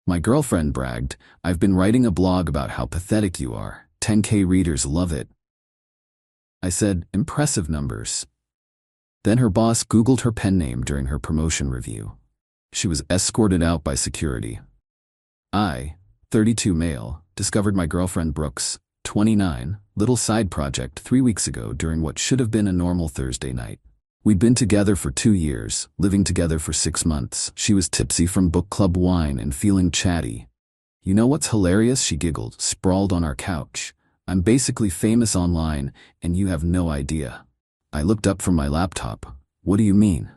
My girlfriend bragged, "I've been writing a blog about how pathetic you are. 10K readers love it." I said, "Impressive numbers." Then her boss Googled her pen name during her promotion review. She was escorted out by security. I, 32 male, discovered my girlfriend Brooks, 29, little side project 3 weeks ago during what should have been a normal Thursday night. We'd been together for 2 years, living together for 6 months. She was tipsy from book club wine and feeling chatty. "You know what's hilarious?" she giggled, sprawled on our couch. "I'm basically famous online, and you have no idea." I looked up from my laptop. "What do you mean?"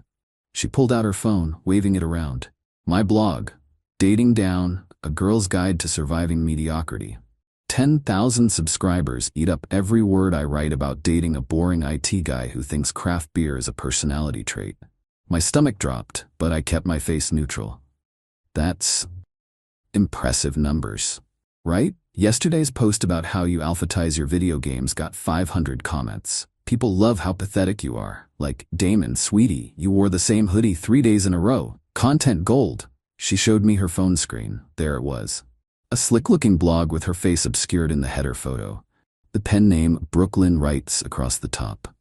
She pulled out her phone, waving it around. "My blog, Dating Down, a girl's guide to surviving mediocrity. 10,000 subscribers eat up every word I write about dating a boring IT guy who thinks craft beer is a personality trait." My stomach dropped, but I kept my face neutral. That's impressive numbers, right? Yesterday's post about how you alphabetize your video games got 500 comments. People love how pathetic you are. Like, "Damon, sweetie, you wore the same hoodie 3 days in a row. Content gold." She showed me her phone screen. There it was. A slick-looking blog with her face obscured in the header photo. The pen name Brooklyn Writes across the top.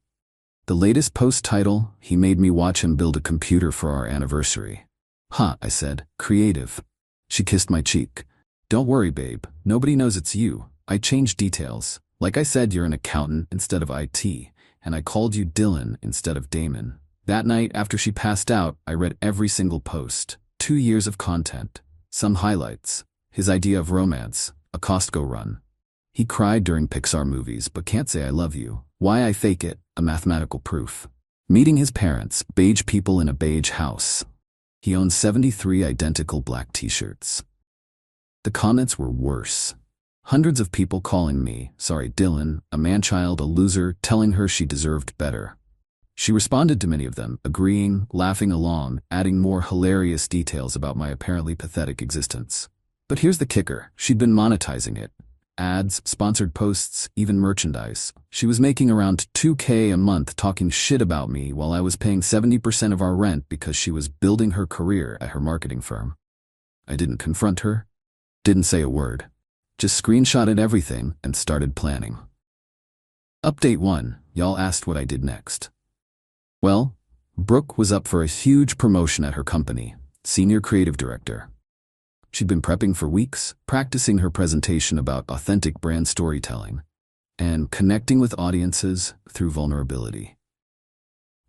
The latest post title, "He made me watch him build a computer for our anniversary." "Huh," I said. "Creative." She kissed my cheek. "Don't worry, babe. Nobody knows it's you. I changed details. Like I said, you're an accountant instead of IT, and I called you Dylan instead of Damon." That night, after she passed out, I read every single post. 2 years of content. Some highlights. His idea of romance, a Costco run. He cried during Pixar movies but can't say "I love you." Why I fake it, a mathematical proof. Meeting his parents, beige people in a beige house. He owns 73 identical black t-shirts. The comments were worse. Hundreds of people calling me, "Sorry Dylan, a man-child, a loser," telling her she deserved better. She responded to many of them, agreeing, laughing along, adding more hilarious details about my apparently pathetic existence. But here's the kicker, she'd been monetizing it. Ads, sponsored posts, even merchandise. She was making around $2K a month talking shit about me while I was paying 70% of our rent because she was building her career at her marketing firm. I didn't confront her, didn't say a word. Just screenshotted everything and started planning. Update 1, y'all asked what I did next. Well, Brooke was up for a huge promotion at her company, senior creative director. She'd been prepping for weeks, practicing her presentation about authentic brand storytelling, and connecting with audiences through vulnerability.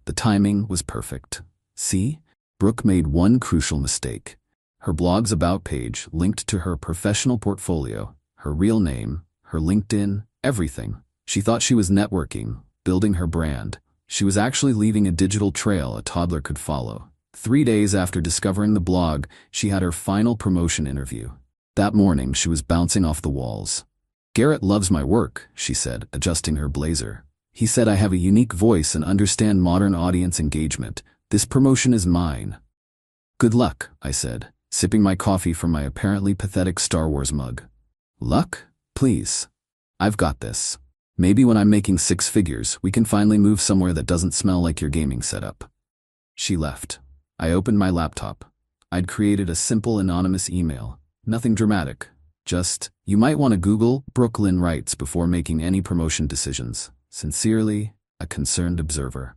The timing was perfect. See, Brooke made one crucial mistake. Her blog's About page linked to her professional portfolio, her real name, her LinkedIn, everything. She thought she was networking, building her brand. She was actually leaving a digital trail a toddler could follow. 3 days after discovering the blog, she had her final promotion interview. That morning, she was bouncing off the walls. "Garrett loves my work," she said, adjusting her blazer. "He said I have a unique voice and understand modern audience engagement. This promotion is mine." "Good luck," I said, sipping my coffee from my apparently pathetic Star Wars mug. "Luck? Please. I've got this. Maybe when I'm making 6 figures, we can finally move somewhere that doesn't smell like your gaming setup." She left. I opened my laptop. I'd created a simple anonymous email. Nothing dramatic. Just, "You might want to Google Brooklyn Writes before making any promotion decisions. Sincerely, a concerned observer."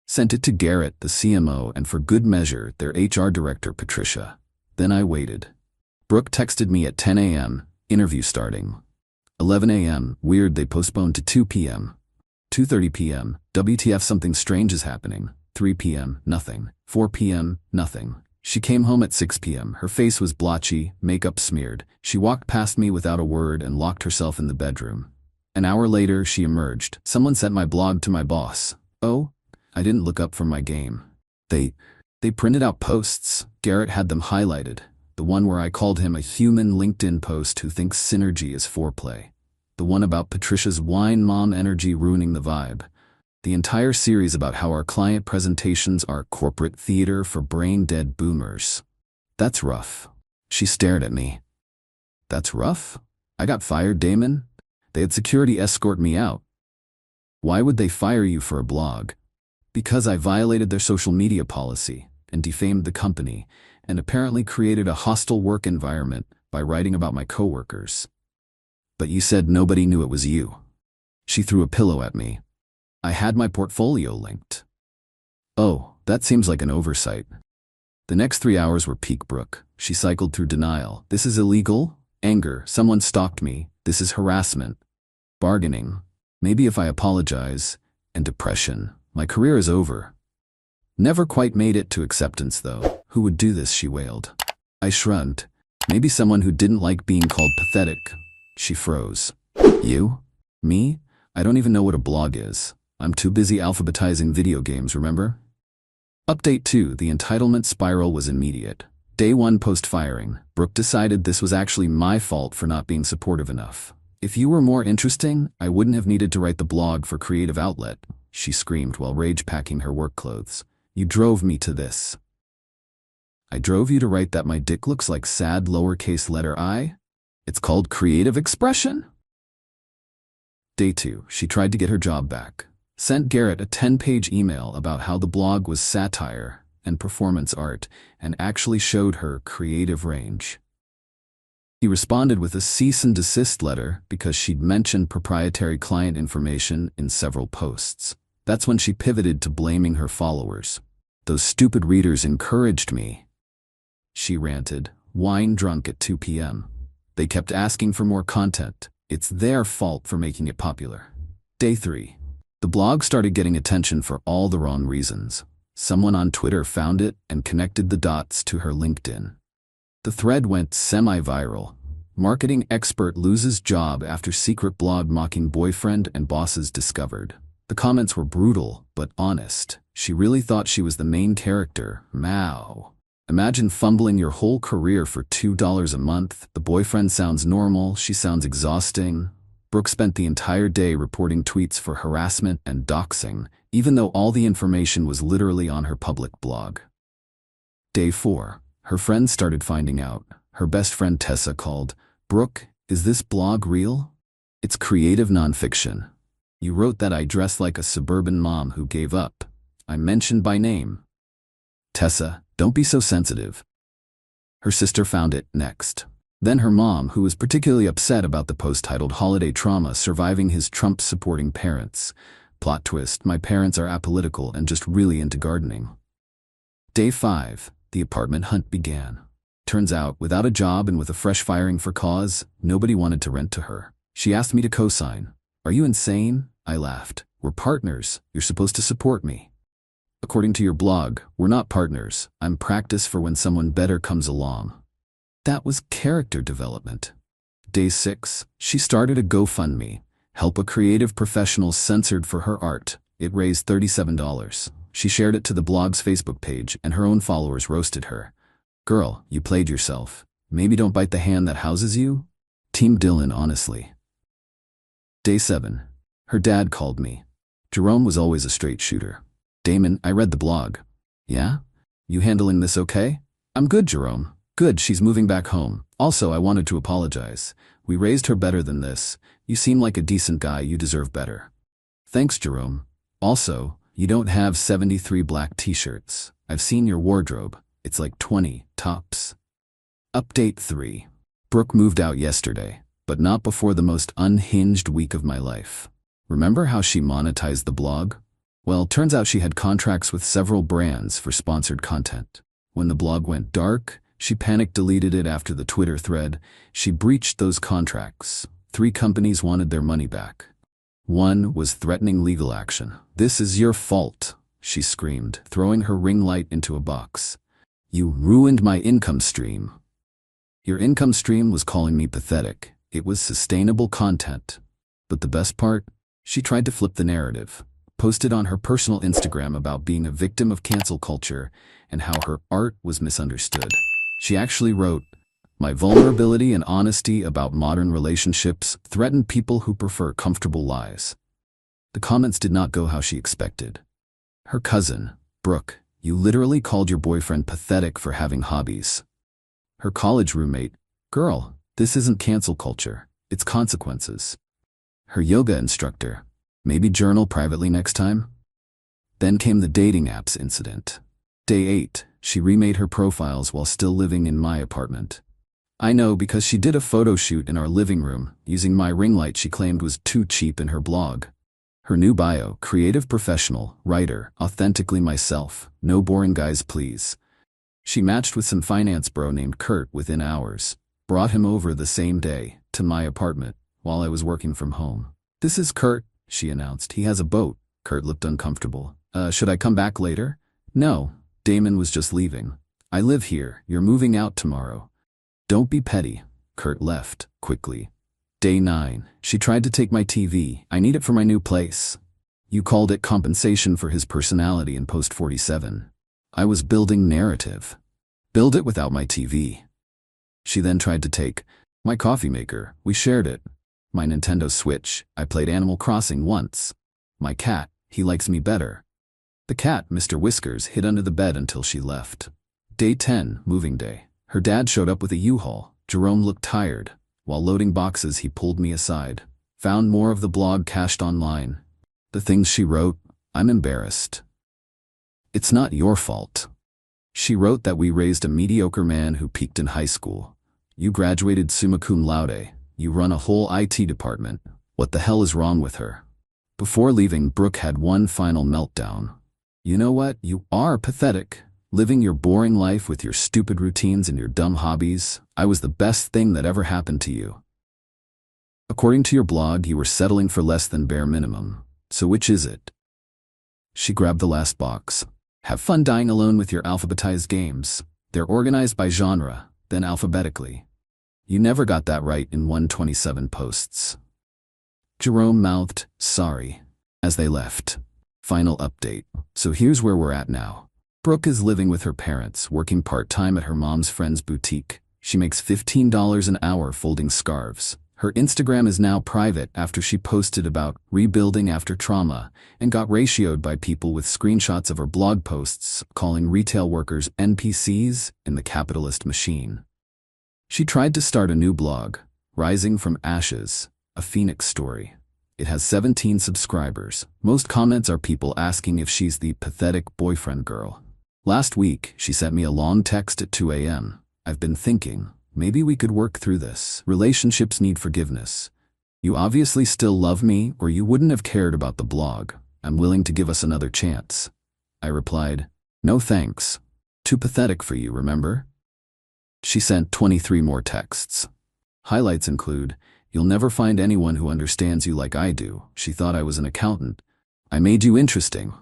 Sent it to Garrett, the CMO, and for good measure, their HR director, Patricia. Then I waited. Brooke texted me at 10 a.m., interview starting. 11 a.m., weird, they postponed to 2 p.m. 2:30 p.m., WTF, something strange is happening. 3 p.m., nothing. 4 p.m., nothing. She came home at 6 p.m. Her face was blotchy, makeup smeared. She walked past me without a word and locked herself in the bedroom. An hour later, she emerged. "Someone sent my blog to my boss." "Oh?" I didn't look up from my game. They printed out posts. Garrett had them highlighted. The one where I called him a human LinkedIn post who thinks synergy is foreplay. The one about Patricia's wine mom energy ruining the vibe. The entire series about how our client presentations are corporate theater for brain-dead boomers. "That's rough." She stared at me. "That's rough? I got fired, Damon? They had security escort me out." "Why would they fire you for a blog?" "Because I violated their social media policy and defamed the company, and apparently created a hostile work environment by writing about my coworkers. But you said nobody knew it was you. She threw a pillow at me. I had my portfolio linked. Oh, that seems like an oversight. The next 3 hours were peak Brooke. She cycled through denial. This is illegal. Anger. Someone stalked me. This is harassment. Bargaining. Maybe if I apologize. And depression. My career is over. Never quite made it to acceptance, though. Who would do this, she wailed. I shrugged. Maybe someone who didn't like being called pathetic. She froze. You? Me? I don't even know what a blog is. I'm too busy alphabetizing video games, remember? Update 2. The entitlement spiral was immediate. Day 1 post-firing. Brooke decided this was actually my fault for not being supportive enough. If you were more interesting, I wouldn't have needed to write the blog for creative outlet, she screamed while rage-packing her work clothes. You drove me to this. I drove you to write that my dick looks like sad lowercase letter I? It's called creative expression? Day 2. She tried to get her job back. Sent Garrett a 10-page email about how the blog was satire and performance art and actually showed her creative range. He responded with a cease and desist letter because she'd mentioned proprietary client information in several posts. That's when she pivoted to blaming her followers. Those stupid readers encouraged me, she ranted, wine-drunk at 2 p.m. They kept asking for more content. It's their fault for making it popular. Day 3. The blog started getting attention for all the wrong reasons. Someone on Twitter found it and connected the dots to her LinkedIn. The thread went semi-viral. Marketing expert loses job after secret blog mocking boyfriend and bosses discovered. The comments were brutal, but honest. She really thought she was the main character. Mao. Imagine fumbling your whole career for $2 a month. The boyfriend sounds normal, she sounds exhausting. Brooke spent the entire day reporting tweets for harassment and doxing, even though all the information was literally on her public blog. Day 4. Her friends started finding out. Her best friend Tessa called. Brooke, is this blog real? It's creative nonfiction. You wrote that I dress like a suburban mom who gave up. I'm mentioned by name. Tessa, don't be so sensitive. Her sister found it next. Then her mom, who was particularly upset about the post titled Holiday Trauma Surviving His Trump-Supporting Parents. Plot twist, my parents are apolitical and just really into gardening. Day 5. The apartment hunt began. Turns out, without a job and with a fresh firing for cause, nobody wanted to rent to her. She asked me to co-sign. Are you insane? I laughed. We're partners. You're supposed to support me. According to your blog, we're not partners. I'm practice for when someone better comes along. That was character development. Day 6. She started a GoFundMe. Help a creative professional censored for her art. It raised $37. She shared it to the blog's Facebook page, and her own followers roasted her. Girl, you played yourself. Maybe don't bite the hand that houses you? Team Dylan, honestly. Day 7. Her dad called me. Jerome was always a straight shooter. Damon, I read the blog. Yeah? You handling this okay? I'm good, Jerome. Good, she's moving back home. Also, I wanted to apologize. We raised her better than this. You seem like a decent guy, you deserve better. Thanks, Jerome. Also, you don't have 73 black t-shirts. I've seen your wardrobe. It's like 20, tops. Update 3. Brooke moved out yesterday, but not before the most unhinged week of my life. Remember how she monetized the blog? Well, turns out she had contracts with several brands for sponsored content. When the blog went dark, she panic-deleted it after the Twitter thread. She breached those contracts. 3 companies wanted their money back. One was threatening legal action. This is your fault, she screamed, throwing her ring light into a box. You ruined my income stream. Your income stream was calling me pathetic. It was sustainable content. But the best part? She tried to flip the narrative. Posted on her personal Instagram about being a victim of cancel culture and how her art was misunderstood. She actually wrote, "My vulnerability and honesty about modern relationships threaten people who prefer comfortable lies." The comments did not go how she expected. Her cousin, Brooke, you literally called your boyfriend pathetic for having hobbies. Her college roommate, girl, this isn't cancel culture, it's consequences. Her yoga instructor, maybe journal privately next time? Then came the dating apps incident. Day 8. she remade her profiles while still living in my apartment. I know because she did a photo shoot in our living room, using my ring light she claimed was too cheap in her blog. Her new bio, creative professional, writer, authentically myself, no boring guys please. She matched with some finance bro named Kurt within hours, brought him over the same day, to my apartment, while I was working from home. "This is Kurt," she announced. "He has a boat." Kurt looked uncomfortable. Should I come back later?" "No, Damon was just leaving. I live here, you're moving out tomorrow." "Don't be petty." Kurt left, quickly. Day 9, she tried to take my TV. "I need it for my new place." You called it compensation for his personality in post 47. I was building narrative. Build it without my TV. She then tried to take my coffee maker. We shared it. My Nintendo Switch. I played Animal Crossing once. My cat. He likes me better. The cat, Mr. Whiskers, hid under the bed until she left. Day 10, moving day. Her dad showed up with a U-Haul. Jerome looked tired. While loading boxes, he pulled me aside. Found more of the blog cached online. The things she wrote, I'm embarrassed. "It's not your fault." She wrote that we raised a mediocre man who peaked in high school. You graduated summa cum laude. You run a whole IT department. What the hell is wrong with her? Before leaving, Brooke had one final meltdown. "You know what? You are pathetic. Living your boring life with your stupid routines and your dumb hobbies. I was the best thing that ever happened to you. According to your blog, you were settling for less than bare minimum. So which is it?" She grabbed the last box. "Have fun dying alone with your alphabetized games. They're organized by genre, then alphabetically. You never got that right in 127 posts." Jerome mouthed, "Sorry," as they left. Final update. So here's where we're at now. Brooke is living with her parents, working part-time at her mom's friend's boutique. She makes $15 an hour folding scarves. Her Instagram is now private after she posted about rebuilding after trauma and got ratioed by people with screenshots of her blog posts calling retail workers NPCs in the capitalist machine. She tried to start a new blog, Rising from Ashes, a Phoenix story. It has 17 subscribers. Most comments are people asking if she's the pathetic boyfriend girl. Last week, she sent me a long text at 2 a.m. "I've been thinking, maybe we could work through this. Relationships need forgiveness. You obviously still love me, or you wouldn't have cared about the blog. I'm willing to give us another chance." I replied, "No thanks. Too pathetic for you, remember?" She sent 23 more texts. Highlights include, "You'll never find anyone who understands you like I do." She thought I was an accountant. "I made you interesting."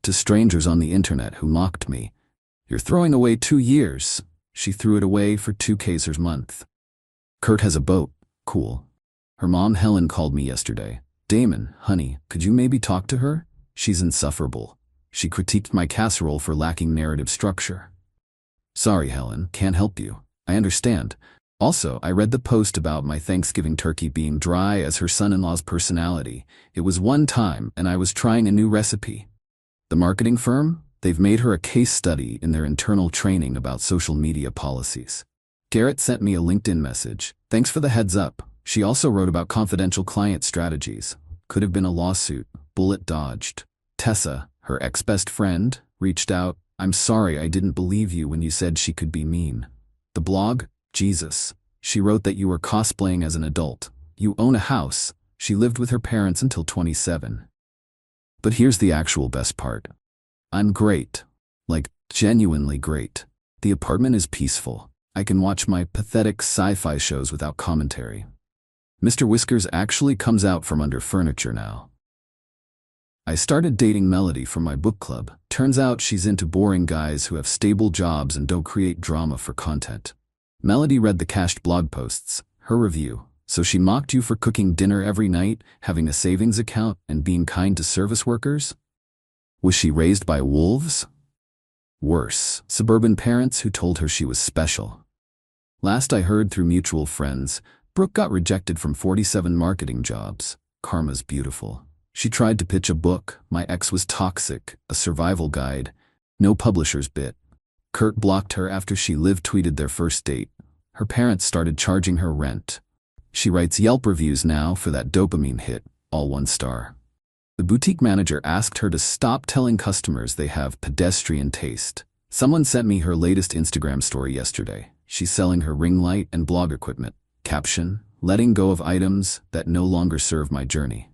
To strangers on the internet who mocked me, "You're throwing away 2 years." She threw it away for 2Ks her month. Kurt has a boat. Cool. Her mom Helen called me yesterday. "Damon, honey, could you maybe talk to her? She's insufferable. She critiqued my casserole for lacking narrative structure." "Sorry, Helen, can't help you. I understand. Also, I read the post about my Thanksgiving turkey being dry as her son-in-law's personality. It was one time, and I was trying a new recipe. The marketing firm? They've made her a case study in their internal training about social media policies." Garrett sent me a LinkedIn message. "Thanks for the heads up." She also wrote about confidential client strategies. Could have been a lawsuit. Bullet dodged. Tessa, her ex-best friend, reached out. "I'm sorry I didn't believe you when you said she could be mean." The blog? Jesus. She wrote that you were cosplaying as an adult. You own a house. She lived with her parents until 27. But here's the actual best part. I'm great. Like, genuinely great. The apartment is peaceful. I can watch my pathetic sci-fi shows without commentary. Mr. Whiskers actually comes out from under furniture now. I started dating Melody from my book club. Turns out she's into boring guys who have stable jobs and don't create drama for content. Melody read the cached blog posts, her review. So she mocked you for cooking dinner every night, having a savings account, and being kind to service workers? Was she raised by wolves? Worse, suburban parents who told her she was special. Last I heard through mutual friends, Brooke got rejected from 47 marketing jobs. Karma's beautiful. She tried to pitch a book, My Ex Was Toxic, a survival guide. No publishers bit. Kurt blocked her after she live-tweeted their first date. Her parents started charging her rent. She writes Yelp reviews now for that dopamine hit, all 1 star. The boutique manager asked her to stop telling customers they have pedestrian taste. Someone sent me her latest Instagram story yesterday. She's selling her ring light and blog equipment. Caption, letting go of items that no longer serve my journey.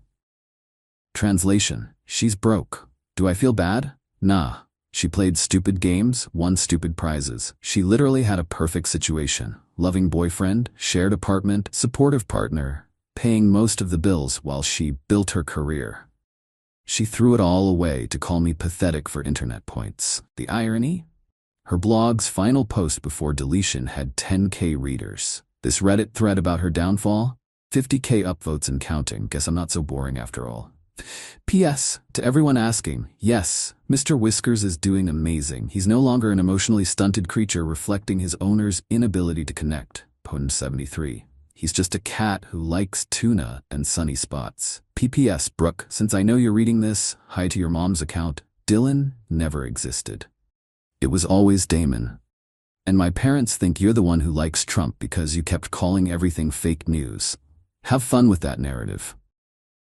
Translation, she's broke. Do I feel bad? Nah. She played stupid games, won stupid prizes. She literally had a perfect situation. Loving boyfriend, shared apartment, supportive partner, paying most of the bills while she built her career. She threw it all away to call me pathetic for internet points. The irony? Her blog's final post before deletion had 10K readers. This Reddit thread about her downfall? 50K upvotes and counting. Guess I'm not so boring after all. P.S. To everyone asking, yes, Mr. Whiskers is doing amazing. He's no longer an emotionally stunted creature reflecting his owner's inability to connect. Potent 73. He's just a cat who likes tuna and sunny spots. P.P.S. Brooke, since I know you're reading this, hi to your mom's account. Dylan never existed. It was always Damon. And my parents think you're the one who likes Trump because you kept calling everything fake news. Have fun with that narrative.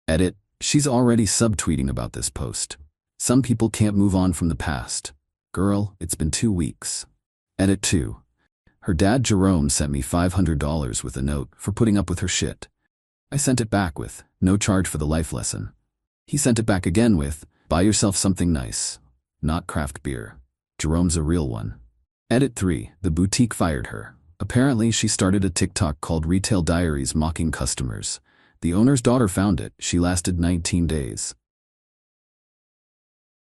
Edit. She's already subtweeting about this post. Some people can't move on from the past. Girl, it's been 2 weeks. Edit 2. Her dad Jerome sent me $500 with a note for putting up with her shit. I sent it back with, no charge for the life lesson. He sent it back again with, buy yourself something nice. Not craft beer. Jerome's a real one. Edit 3. The boutique fired her. Apparently she started a TikTok called Retail Diaries mocking customers. The owner's daughter found it. She lasted 19 days.